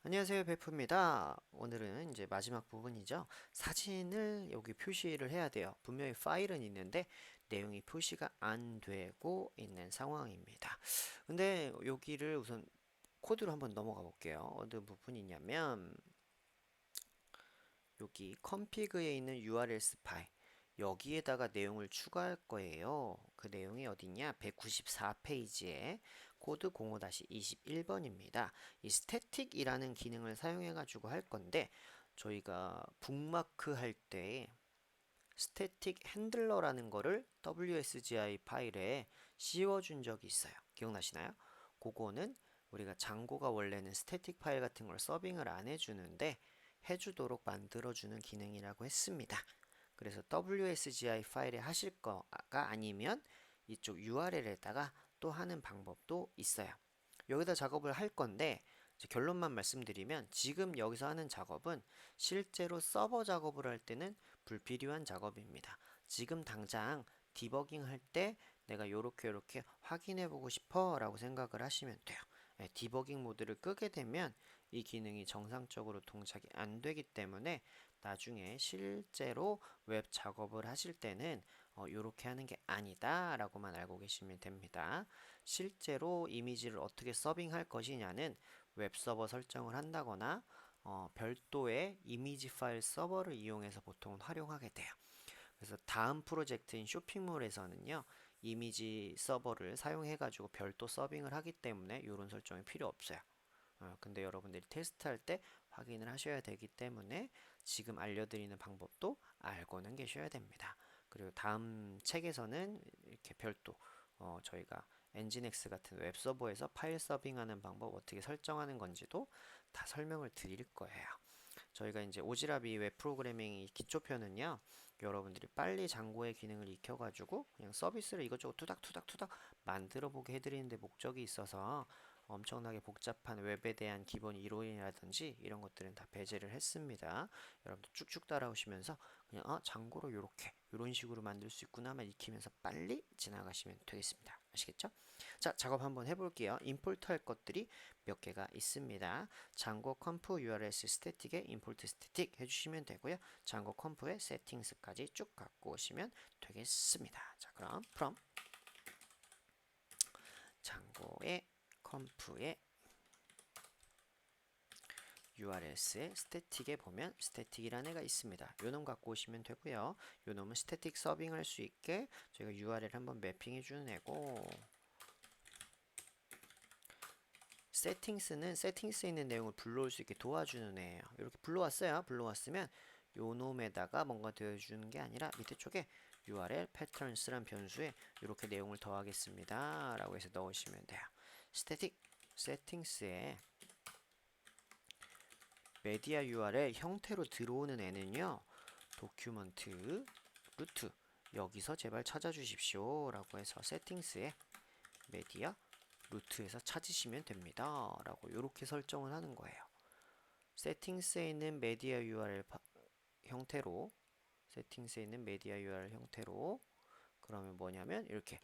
안녕하세요, 베프입니다. 오늘은 이제 마지막 부분이죠. 사진을 여기 표시를 해야 돼요. 분명히 파일은 있는데 내용이 표시가 안 되고 있는 상황입니다. 근데 여기를 우선 코드로 한번 넘어가 볼게요. 어느 부분이냐면 여기 config에 있는 URLs 파일 여기에다가 내용을 추가할 거예요. 그 내용이 어디냐? 194페이지에 코드 05-21번입니다. 이 static이라는 기능을 사용해 가지고 할 건데 저희가 북마크 할 때 static handler라는 거를 WSGI 파일에 씌워준 적이 있어요. 기억나시나요? 그거는 우리가 장고가 원래는 스태틱 파일 같은 걸 서빙을 안 해주는데 해주도록 만들어주는 기능이라고 했습니다. 그래서 WSGI 파일에 하실 거가 아니면 이쪽 URL에다가 또 하는 방법도 있어요. 여기다 작업을 할 건데 결론만 말씀드리면 지금 여기서 하는 작업은 실제로 서버 작업을 할 때는 불필요한 작업입니다. 지금 당장 디버깅 할 때 내가 요렇게 확인해 보고 싶어 라고 생각을 하시면 돼요. 디버깅 모드를 끄게 되면 이 기능이 정상적으로 동작이 안 되기 때문에 나중에 실제로 웹 작업을 하실 때는 요렇게 하는 게 아니다 라고만 알고 계시면 됩니다. 실제로 이미지를 어떻게 서빙할 것이냐는 웹 서버 설정을 한다거나 별도의 이미지 파일 서버를 이용해서 보통 활용하게 돼요. 그래서 다음 프로젝트인 쇼핑몰에서는요, 이미지 서버를 사용해 가지고 별도 서빙을 하기 때문에 이런 설정이 필요 없어요. 근데 여러분들이 테스트할 때 확인을 하셔야 되기 때문에 지금 알려드리는 방법도 알고는 계셔야 됩니다. 그리고 다음 책에서는 이렇게 별도 저희가 엔진엑스 같은 웹서버에서 파일 서빙하는 방법 어떻게 설정하는 건지도 다 설명을 드릴 거예요. 저희가 이제 오지랖이 웹 프로그래밍 기초편은요, 여러분들이 빨리 장고의 기능을 익혀가지고 그냥 서비스를 이것저것 투닥투닥 만들어 보게 해드리는데 목적이 있어서 엄청나게 복잡한 웹에 대한 기본 이론이라든지 이런 것들은 다 배제를 했습니다. 여러분들 쭉쭉 따라오시면서 그냥 장고로 요렇게 이런 식으로 만들 수 있구나만 익히면서 빨리 지나가시면 되겠습니다. 아시겠죠? 자, 작업 한번 해볼게요. 임포트 할 것들이 몇 개가 있습니다. 장고 컴프 URLs 스태틱에 임포트 스태틱 해주시면 되고요. 장고 컴프의 세팅스까지 쭉 갖고 오시면 되겠습니다. 자, 그럼 from 장고의 컴프의 URLs의 스태틱에 보면 스태틱이라는 애가 있습니다. 요놈 갖고 오시면 되고요. 요놈은 스태틱 서빙 할 수 있게 저희가 URL 한번 매핑해 주는 애고, 세팅스는 세팅스에 있는 내용을 불러올 수 있게 도와주는 애예요. 이렇게 불러왔어요. 불러왔으면 요 놈에다가 뭔가 되어주는 게 아니라 밑에 쪽에 URL patterns란 변수에 이렇게 내용을 더하겠습니다 라고 해서 넣으시면 돼요. 스태틱 세팅스에 메디아 URL 형태로 들어오는 애는요, 도큐먼트 루트 여기서 제발 찾아주십시오 라고 해서 세팅스에 메디아 루트에서 찾으시면 됩니다 라고 이렇게 설정을 하는 거예요. 세팅스에 있는 메디아 URL 형태로 세팅스에 있는 메디아 URL 형태로 그러면 뭐냐면 이렇게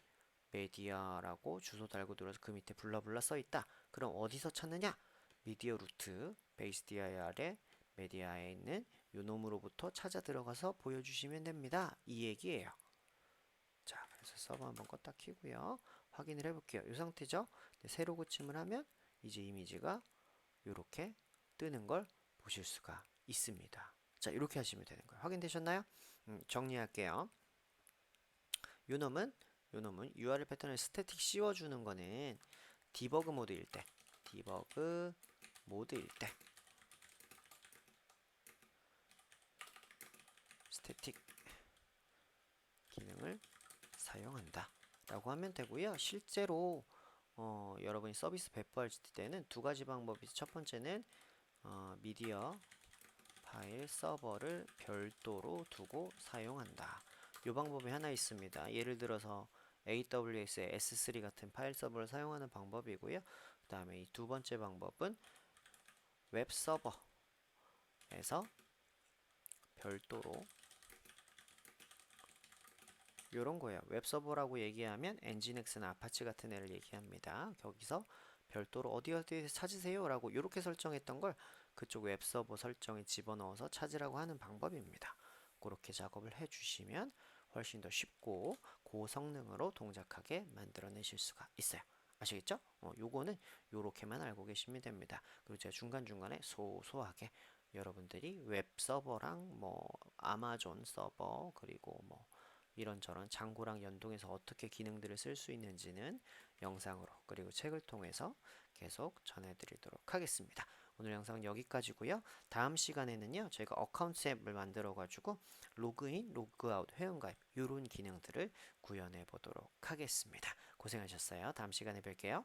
메디아라고 주소 달고 들어서 그 밑에 블라블라 써있다. 그럼 어디서 찾느냐? 미디어 루트 베이스 DIR의 메디아에 있는 요놈으로부터 찾아 들어가서 보여주시면 됩니다. 이 얘기예요. 자, 그래서 서버 한번 껐다 키고요. 확인을 해볼게요. 이 상태죠? 네, 새로 고침을 하면 이제 이미지가 이렇게 뜨는 걸 보실 수가 있습니다. 자, 이렇게 하시면 되는 거예요. 확인되셨나요? 정리할게요. 요놈은 URL 패턴을 스태틱 씌워주는 거는 디버그 모드일 때, 디버그 모드일 때 스태틱 기능을 사용한다 라고 하면 되고요. 실제로 여러분이 서비스 배포할 때는 두 가지 방법이 있어요. 첫 번째는 미디어 파일 서버를 별도로 두고 사용한다. 이 방법이 하나 있습니다. 예를 들어서 AWS의 S3 같은 파일 서버를 사용하는 방법이고요. 그 다음에 이 두 번째 방법은 웹 서버에서 별도로 이런 거예요. 웹 서버라고 얘기하면 엔진엑스나 아파치 같은 애를 얘기합니다. 거기서 별도로 어디 어디에서 찾으세요 라고 이렇게 설정했던 걸 그쪽 웹서버 설정에 집어넣어서 찾으라고 하는 방법입니다. 그렇게 작업을 해주시면 훨씬 더 쉽고 고성능으로 동작하게 만들어내실 수가 있어요. 아시겠죠? 요거는 요렇게만 알고 계시면 됩니다. 그리고 제가 중간중간에 소소하게 여러분들이 웹서버랑 뭐 아마존 서버 그리고 뭐 이런저런 장고랑 연동해서 어떻게 기능들을 쓸 수 있는지는 영상으로 그리고 책을 통해서 계속 전해드리도록 하겠습니다. 오늘 영상은 여기까지고요. 다음 시간에는요. 저희가 어카운트 앱을 만들어 가지고 로그인, 로그아웃, 회원가입 이런 기능들을 구현해 보도록 하겠습니다. 고생하셨어요. 다음 시간에 뵐게요.